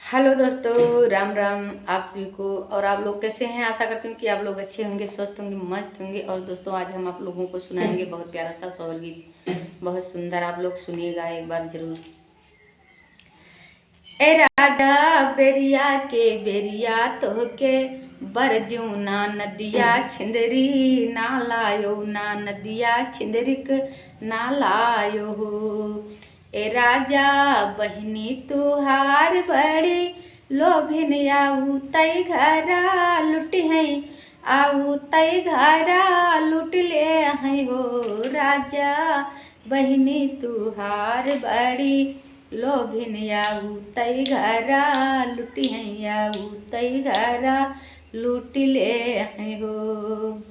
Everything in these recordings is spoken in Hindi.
हेलो दोस्तों, राम राम आप सभी को। और आप लोग कैसे हैं? आशा करती हूँ कि आप लोग अच्छे होंगे, स्वस्थ होंगे, मस्त होंगे। और दोस्तों, आज हम आप लोगों को सुनाएंगे बहुत प्यारा सा सोहर गीत, बहुत सुंदर। आप लोग सुनिएगा एक बार जरूर। ए राजा बेरिया के बेरिया तोहके बरजूना नदिया छिंदरी ना लायो, ना नदिया छिंदरिक ना लायो हो। ए राजा बहिनी तुहार बड़ी लोभिन आऊ तई घरा लुट है, आऊ तई घरा लुट ले हैं हो। राजा बहिनी तुहार बड़ी लोभिन आऊ तई घरा लुटी हैं, आऊ तई घरा लूट ले हैं हो।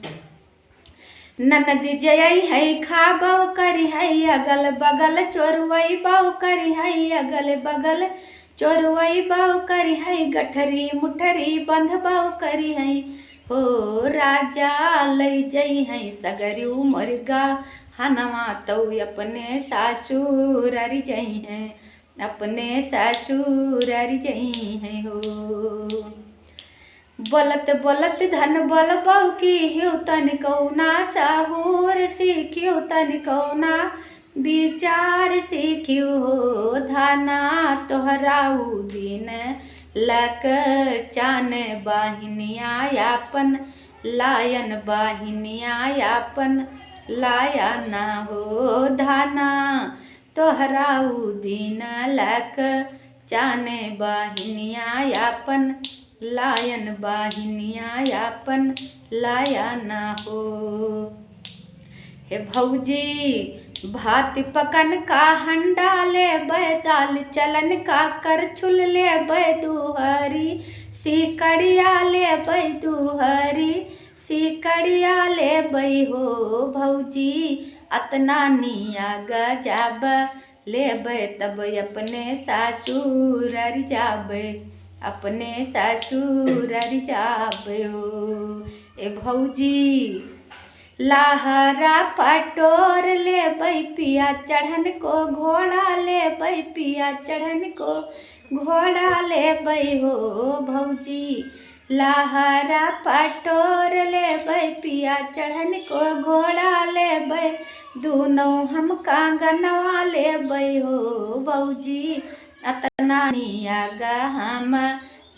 ननद जय है खाबो करी है अगल बगल चोरवई बाऊ करी है, अगल बगल चोरवई बाऊ करी है, गठरी मुठरी बंध बाऊ करी है हो। राजा लई जई है सगरी मुर्गा हनवा तो अपने सासुरारी जई हैं, अपने सासुरारी जई हैं हो। बोलत बोलत धन बोल बहु की हिउ तन कौना साहूर सीखियो, तन कौना विचार सीखियो हो। धाना तोहराऊ दिन लक चान बाहिनिया यापन लायन, बाहिनिया यापन लाया ना हो। धाना तोहराऊ दिन लक चाने बाहिनिया यापन लायन, बाहिनिया यापन लाया ना हो। हे भौजी भात पकन का हंडा ले दाल चलन का करछुल ले दुहरी, सिकड़िया ले दुहरी, सिकड़िया ले हो। भौजी अतना निया गजाब ले तब अपने सासुरारी जाबे, अपने सासुरारी जाबे हो। ए भौजी लाहरा पटोर ले पिया चढ़न को, घोड़ा ले पिया चढ़न को, घोड़ा ले हो। भौजी लाहरा पटोर ले पिया चढ़न को, घोड़ा ले दोनों हम कांगनवा ले हो। भौजी अतना निया हम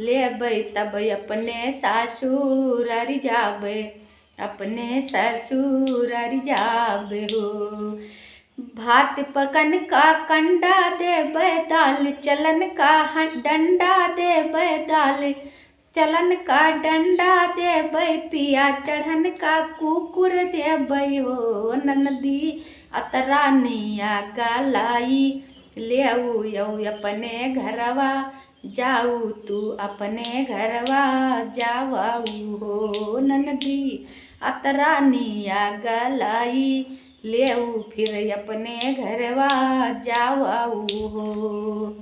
ले तब अपने सासुरारी जाबे, अपने ससुरारी जाबे हो। भात पकन का कंडा देबे दाल चलन का डंडा देबे, दाल चलन का डंडा देबे, पिया चढ़न का कुकुर देबे हो। ननदी अतरा निया गलाई ले यौ अपने घरवा जाऊ, तू अपने घरवा जावाऊ हो। ननदी अतरा निया गलाई ले फिर अपने घरवा जावाऊ हो।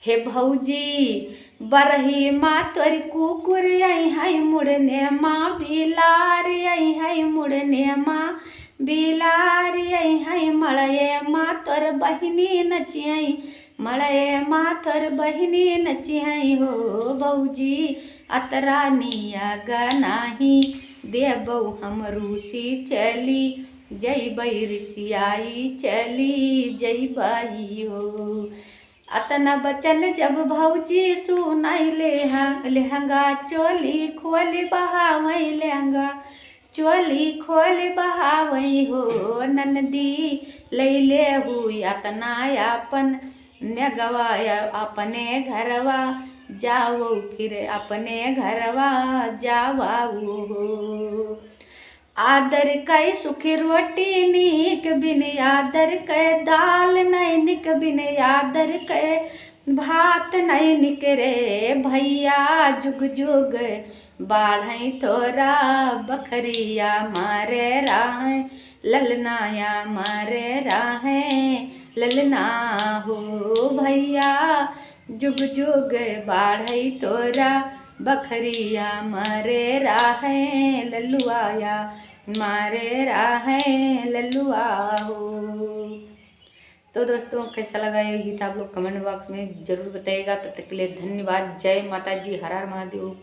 हे भौजी बरही माँ तोरी कुकुर आई है मुड़ने माँ बिलार आई है, मुड़ने माँ बिलार आई है। मलये माँ तोर बहिनी नचियाई, मलये माँ तोर बहिनी नचियाई हो। भौजी अतरा निया गनाही देबौ हम रूसी चली, जई ऋषियाई चली जई हो। अतना बचन जब भौजी सुनाई लहंगा चोली खोली बहावई, लहंगा चोली खोली बहावई हो। ननदी लैले हुई अतना यापन नगवाया अपने घरवा जाओ, फिर अपने घरवा जावाऊ हो। आदर कै सुखी रोटी नीक बिन, आदर कै दाल नहीं निक बिन, आदर कै भात नहीं निक रे। भैया जुग जुग बाढ़ तोरा बखरिया मारे राह, ललनाया मारे राह ललना हो। भैया जुग जुग बाढ़ तोरा बखरिया मारे राहे लल्लुआया, मारे राहे लल्लुआ हो। तो दोस्तों कैसा लगा ये गीत आप लोग कमेंट बॉक्स में ज़रूर बताइएगा। तब तक के लिए धन्यवाद। जय माता जी, हर हर महादेव।